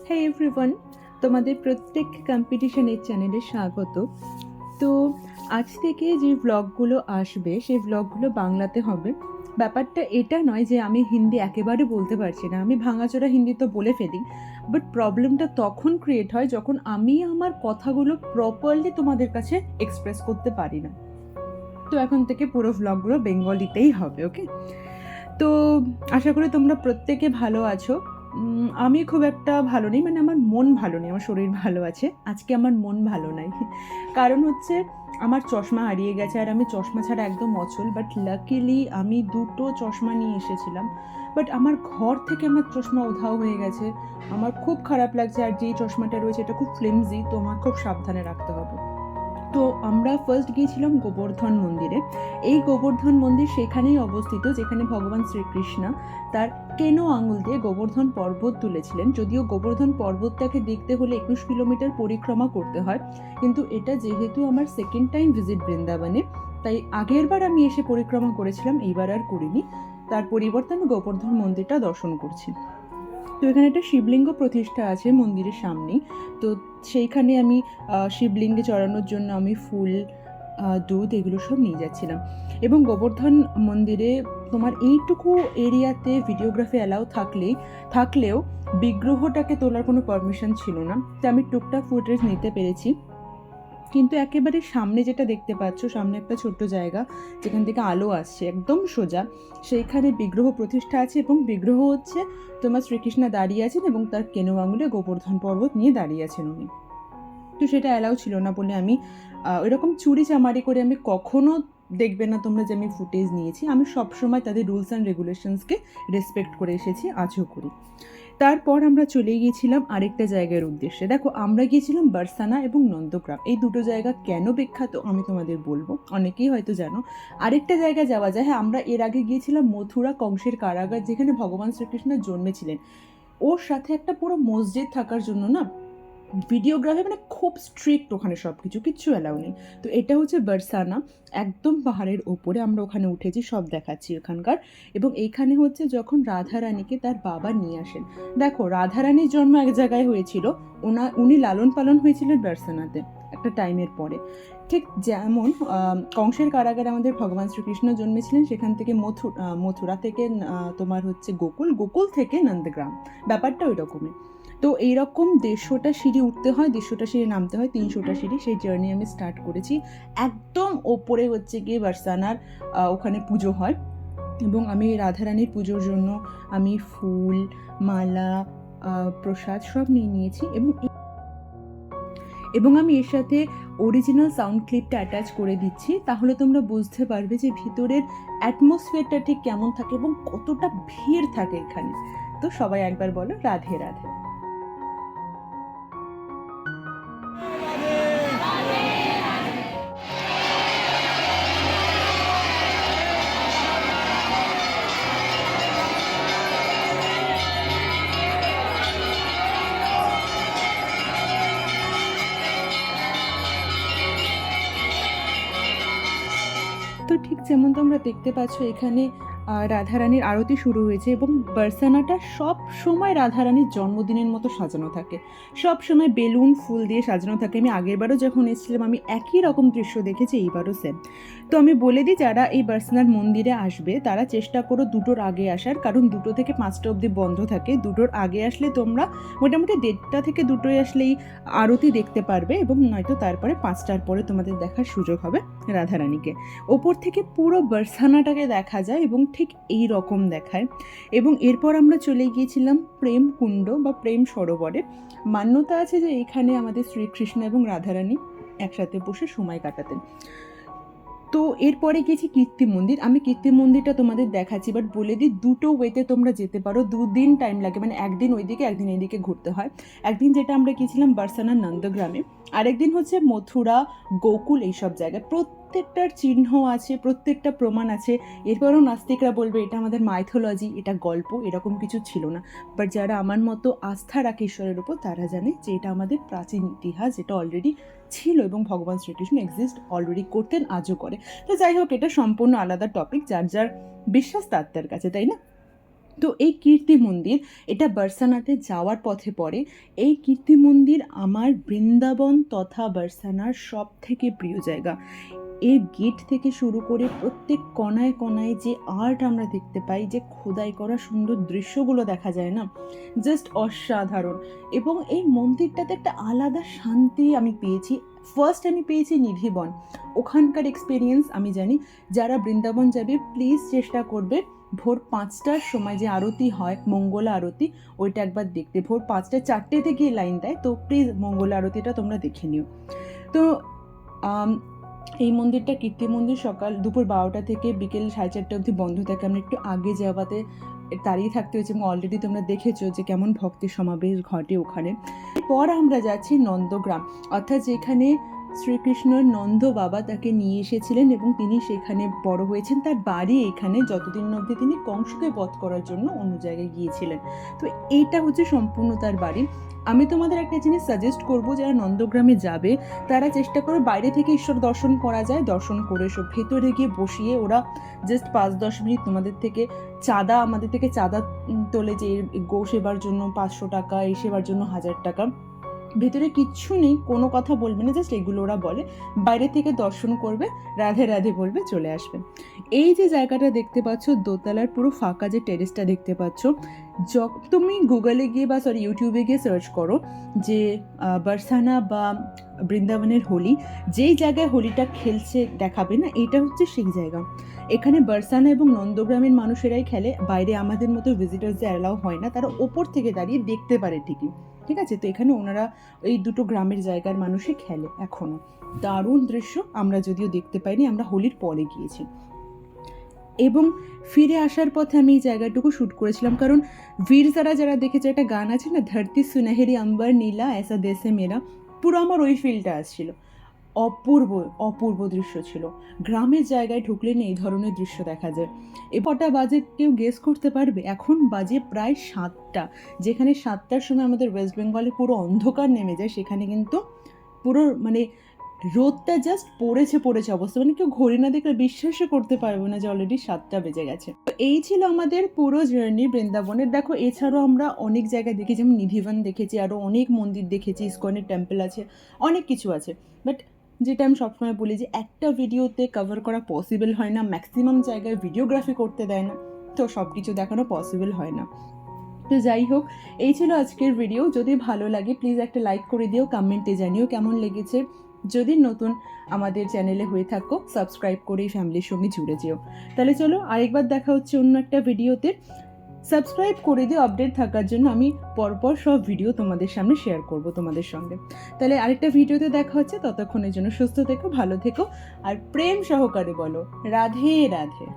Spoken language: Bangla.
হে এভরিওয়ান, তোমাদের প্রত্যেক কম্পিটিশনের চ্যানেলে স্বাগত। তো আজ থেকে যে ভ্লগগুলো আসবে সেই ভ্লগগুলো বাংলাতে হবে। ব্যাপারটা এটা নয় যে আমি হিন্দি একেবারে বলতে পারছি না, আমি ভাঙাচোরা হিন্দি তো বলে ফেলি, বাট প্রবলেমটা তখন ক্রিয়েট হয় যখন আমি আমার কথাগুলো প্রপারলি তোমাদের কাছে এক্সপ্রেস করতে পারি না। তো এখন থেকে পুরো ভ্লগগুলো বেঙ্গলিতেই হবে, ওকে? তো আশা করি তোমরা প্রত্যেকে ভালো আছো। আমি খুব একটা ভালো নেই, মানে আমার মন ভালো নেই, আমার শরীর ভালো আছে। আজকে আমার মন ভালো নাই, কারণ হচ্ছে আমার চশমা হারিয়ে গেছে আর আমি চশমা ছাড়া একদম অচল। বাট লাকিলি আমি দুটো চশমা নিয়ে এসেছিলাম, বাট আমার ঘর থেকে আমার চশমা উধাও হয়ে গেছে। আমার খুব খারাপ লাগছে, আর যেই চশমাটা রয়েছে এটা খুব ফ্লিমজি, তো আমার খুব সাবধানে রাখতে হবে। তো আমরা ফার্স্ট গিয়েছিলাম গোবর্ধন মন্দিরে। এই গোবর্ধন মন্দির সেখানেই অবস্থিত যেখানে ভগবান শ্রীকৃষ্ণ তার কেনো আঙুল দিয়ে গোবর্ধন পর্বত তুলেছিলেন। যদিও গোবর্ধন পর্বতটাকে দেখতে হলে 21 কিলোমিটার পরিক্রমা করতে হয়, কিন্তু এটা যেহেতু আমার সেকেন্ড টাইম ভিজিট বৃন্দাবনে, তাই আগের বার আমি এসে পরিক্রমা করেছিলাম, এইবার আর করিনি। তার পরিবর্তে আমি গোবর্ধন মন্দিরটা দর্শন করছি। তো এখানে একটা শিবলিঙ্গ প্রতিষ্ঠা আছে মন্দিরের সামনেই। তো সেইখানে আমি শিবলিঙ্গে চড়ানোর জন্য আমি ফুল, দুধ এগুলো সব নিয়ে যাচ্ছিলাম। এবং গোবর্ধন মন্দিরে তোমার এইটুকু এরিয়াতে ভিডিওগ্রাফি অ্যালাউ থাকলেও বিগ্রহটাকে তোলার কোনো পারমিশন ছিল না। তো আমি টুকটাক ফুটেজ নিতে পেরেছি, কিন্তু একেবারে সামনে যেটা দেখতে পাচ্ছ, সামনে একটা ছোট্ট জায়গা যেখান থেকে আলো আসছে একদম সোজা, সেইখানে বিগ্রহ প্রতিষ্ঠা আছে। এবং বিগ্রহ হচ্ছে তোমার শ্রীকৃষ্ণ দাঁড়িয়ে আছেন এবং তার কেনো আঙুলে গোবর্ধন পর্বত নিয়ে দাঁড়িয়ে আছেন উনি। তো সেটা অ্যালাউ ছিল না বলে আমি এরকম চুরি চামারি করে আমি কখনো, দেখবে না তোমরা যে আমি ফুটেজ নিয়েছি, আমি সবসময় তাদের রুলস অ্যান্ড রেগুলেশনসকে রেসপেক্ট করে এসেছি, আজও করি। তারপর আমরা চলে গিয়েছিলাম আরেকটা জায়গার উদ্দেশ্যে। দেখো, আমরা গিয়েছিলাম বারসানা এবং নন্দগ্রাম। এই দুটো জায়গা কেন বিখ্যাত আমি তোমাদের বলবো, অনেকেই হয়তো জানো। আরেকটা জায়গা যাওয়া যায়, হ্যাঁ, আমরা এর আগে গিয়েছিলাম মথুরা, কংসের কারাগার, যেখানে ভগবান শ্রীকৃষ্ণ জন্মেছিলেন। ওর সাথে একটা পুরো মসজিদ থাকার জন্য না ভিডিওগ্রাফি মানে খুব স্ট্রিক্ট, ওখানে সব কিচ্ছু অ্যালাউ নেই। তো এটা হচ্ছে বারসানা, একদম পাহাড়ের ওপরে। আমরা ওখানে উঠেছি, সব দেখাচ্ছি ওখানকার। এবং এইখানে হচ্ছে যখন রাধারানীকে তার বাবা নিয়ে আসেন। দেখো, রাধারানীর জন্ম এক জায়গায় হয়েছিল, উনি লালন পালন হয়েছিলেন বারসানাতে একটা টাইমের পরে। ঠিক যেমন কংসের কারাগারে আমাদের ভগবান শ্রীকৃষ্ণ জন্মেছিলেন, সেখান থেকে মথুরা থেকে তোমার হচ্ছে গোকুল থেকে নন্দগ্রাম, ব্যাপারটা ওই রকমই। তো এইরকম 150টা সিঁড়ি উঠতে হয়, 150টা সিঁড়ি নামতে হয়, 300টা সিঁড়ি। সেই জার্নি আমি স্টার্ট করেছি। একদম ওপরে হচ্ছে গিয়ে বারসানার ওখানে পুজো হয়, এবং আমি রাধারানীর পুজোর জন্য আমি ফুল, মালা, প্রসাদ সব নিয়ে নিয়েছি। এবং আমি এর সাথে অরিজিনাল সাউন্ড ক্লিপটা অ্যাটাচ করে দিচ্ছি, তাহলে তোমরা বুঝতে পারবে যে ভিতরের অ্যাটমসফিয়ারটা ঠিক কেমন থাকে এবং কতটা ভিড় থাকে এখানে। তো সবাই একবার বলো রাধে রাধে। তো ঠিক যেমন তোমরা দেখতে পাচ্ছ, এখানে রাধারানীর আরতি শুরু হয়েছে এবং বারসানাটা সব সময় রাধারানীর জন্মদিনের মতো সাজানো থাকে, সব সময় বেলুন ফুল দিয়ে সাজানো থাকে। আমি আগেরবারও যখন এসেছিলাম আমি একই রকম দৃশ্য দেখেছি, এইবারও সেম। তো আমি বলে দিই, যারা এই বারসানার মন্দিরে আসবে তারা চেষ্টা করো 2টোর আগে আসার, কারণ 2টো থেকে 5টা অবধি বন্ধ থাকে। 2টোর আগে আসলে তোমরা মোটামুটি 1:30টা থেকে 2টোয় আসলেই আরতি দেখতে পারবে, এবং নয়তো তারপরে 5টার পরে তোমাদের দেখার সুযোগ হবে রাধারানীকে। ওপর থেকে পুরো বারসানাটাকে দেখা যায় এবং ঠিক এই রকম দেখায়। এবং এরপর আমরা চলে গিয়েছিলাম প্রেম কুণ্ড বা প্রেম সরোবরে। মান্যতা আছে যে এখানে আমাদের শ্রীকৃষ্ণ এবং রাধারানী একসাথে বসে সময় কাটাতেন। তো এরপরে গেছি কীর্তি মন্দির। আমি কীর্তি মন্দিরটা তোমাদের দেখাচ্ছি, বাট বলে দিই 2টো ওয়েতে তোমরা যেতে পারো, 2 দিন টাইম লাগে, মানে একদিন ওইদিকে একদিন এইদিকে ঘুরতে হয়। একদিন যেটা আমরা গেছিলাম বারসানা নন্দগ্রামে, আরেকদিন হচ্ছে মথুরা, গোকুল, এইসব জায়গায়। প্রত্যেকটার চিহ্ন আছে, প্রত্যেকটা প্রমাণ আছে। এরপরও নাস্তিকরা বলবে এটা আমাদের মাইথোলজি, এটা গল্প, এরকম কিছু ছিল না। বাট যারা আমার মতো আস্থা রাখে ঈশ্বরের উপর, তারা জানে যে এটা আমাদের প্রাচীন ইতিহাস, যেটা অলরেডি ছিল এবং ভগবান শ্রীকৃষ্ণ এক্সিস্ট অলরেডি করতেন, আজও করে। তো যাই হোক, এটা সম্পূর্ণ আলাদা টপিক, যার যার বিশ্বাস তার তার কাছে, তাই না? তো এই কীর্তি মন্দির, এটা বার্সানাতে যাওয়ার পথে পড়ে। এই কীর্তি মন্দির আমার বৃন্দাবন তথা বার্সানার সব থেকে প্রিয় জায়গা। এর গেট থেকে শুরু করে প্রত্যেক কণায় কণায় যে আর্ট আমরা দেখতে পাই, যে খোদাই করা সুন্দর দৃশ্যগুলো দেখা যায় না, জাস্ট অসাধারণ। এবং এই মন্দিরটাতে একটা আলাদা শান্তি আমি পেয়েছি। ফার্স্ট আমি পেয়েছি নিধিবন, ওখানকার এক্সপিরিয়েন্স আমি জানি। যারা বৃন্দাবন যাবে প্লিজ চেষ্টা করবে ভোর 5টার সময় যে আরতি হয়, মঙ্গলা আরতি, ওইটা একবার দেখতে। ভোর 5টা 4টেতে গিয়ে লাইন দেয়, তো প্লিজ মঙ্গলা আরতিটা তোমরা দেখে নিও। তো এই মন্দিরটা কীর্তি মন্দির সকাল দুপুর 12টা থেকে বিকেল 4:30 অবধি বন্ধ থাকে। আমরা একটু আগে যাওয়াতে দাঁড়িয়ে থাকতে হয়েছে এবং অলরেডি তোমরা দেখেছো যে কেমন ভক্তের সমাবেশ ঘটে ওখানে। এরপর আমরা যাচ্ছি নন্দগ্রাম, অর্থাৎ যেখানে শ্রীকৃষ্ণর নন্দ বাবা তাকে নিয়ে এসেছিলেন এবং তিনি সেখানে বড় হয়েছেন। তার বাড়ি এখানে, যতদিন অবধি তিনি কংসকে বধ করার জন্য অন্য জায়গায় গিয়েছিলেন। তো এইটা হচ্ছে সম্পূর্ণ তার বাড়ি। আমি তোমাদের একটা জিনিস সাজেস্ট করব, যারা নন্দগ্রামে যাবে তারা চেষ্টা করো বাইরে থেকে ঈশ্বর দর্শন করা যায়, দর্শন করে এসো। ভেতরে গিয়ে বসিয়ে ওরা জাস্ট 5-10 মিনিট তোমাদের থেকে আমাদের থেকে চাঁদা তোলে, যে গো সেবার জন্য 500 টাকা, এই সেবার জন্য 1000 টাকা। ভেতরে কিচ্ছু নেই, কোনো কথা বলবে না, জাস্ট এগুলো ওরা বলে। বাইরে থেকে দর্শন করবে, রাধে রাধে বলবে, চলে আসবে। এই যে জায়গাটা দেখতে পাচ্ছ, দোতলার পুরো ফাঁকা যে টেরেসটা দেখতে পাচ্ছ, তুমি গুগলে গিয়ে বা ইউটিউবে গিয়ে সার্চ করো যে বার্সানা বা বৃন্দাবনের হোলি, যেই জায়গায় হোলিটা খেলছে দেখাবে না, এটা হচ্ছে সেই জায়গা। এখানে বার্সানা এবং নন্দগ্রামের মানুষেরাই খেলে, বাইরে আমাদের মতো ভিজিটার্সদের অ্যালাউ হয় না, তারা ওপর থেকে দাঁড়িয়ে দেখতে পারে ঠিকই, ঠিক আছে। তো এখানে ওনারা এই দুটো গ্রামের জায়গার মানুষই খেলে এখনও। দারুণ দৃশ্য, আমরা যদিও দেখতে পাইনি, আমরা হোলির পরে গিয়েছি। এবং ফিরে আসার পথে আমি এই জায়গাটুকু শ্যুট করেছিলাম, কারণ বীরজারা যারা দেখেছে, একটা গান আছে না, ধরতি সুনহেরি আম্বার নীলা এসা দেশে মেরা, পুরো আমার ওই ফিলটা আসছিল। অপূর্ব অপূর্ব দৃশ্য ছিল। গ্রামের জায়গায় ঢুকলে না এই ধরনের দৃশ্য দেখা যায়। এ কটা বাজে কেউ গেস করতে পারবে? এখন বাজে প্রায় 7টা। যেখানে 7টার সময় আমাদের ওয়েস্ট বেঙ্গলে পুরো অন্ধকার নেমে যায়, সেখানে কিন্তু পুরো মানে রোদটা জাস্ট পড়েছে অবস্থা, মানে কেউ ঘড়ি না দেখলে বিশ্বাসই করতে পারবে না যে অলরেডি 7টা বেজে গেছে। তো এই ছিল আমাদের পুরো জার্নি বৃন্দাবনের। দেখো, এছাড়াও আমরা অনেক জায়গায় দেখি, যেমন নিধিবন দেখেছি, আরও অনেক মন্দির দেখেছি, ইসকনের টেম্পল আছে, অনেক কিছু আছে। বাট যেটা আমি সবসময় বলি যে একটা ভিডিওতে কভার করা পসিবল হয় না, ম্যাক্সিমাম জায়গায় ভিডিওগ্রাফি করতে দেয় না, তো সব কিছু দেখানো পসিবল হয় না। তো যাই হোক, এই ছিল আজকের ভিডিও। যদি ভালো লাগে প্লিজ একটা লাইক করে দিও, কমেন্টে জানিও কেমন লেগেছে। যদি নতুন আমাদের চ্যানেলে হয়ে থাকো, সাবস্ক্রাইব করে ফ্যামিলির সঙ্গে জুড়ে যেও। তাহলে চলো, আরেকবার দেখা হচ্ছে অন্য একটা ভিডিওতে। সাবস্ক্রাইব করে দিও আপডেট থাকার জন্য, আমি পরপর সব ভিডিও তোমাদের সামনে শেয়ার করব তোমাদের সঙ্গে। তাহলে আরেকটা ভিডিওতে দেখা হচ্ছে, ততক্ষণের জন্য সুস্থ থেকো, ভালো থেকো, আর প্রেম সহকারে বলো রাধে রাধে।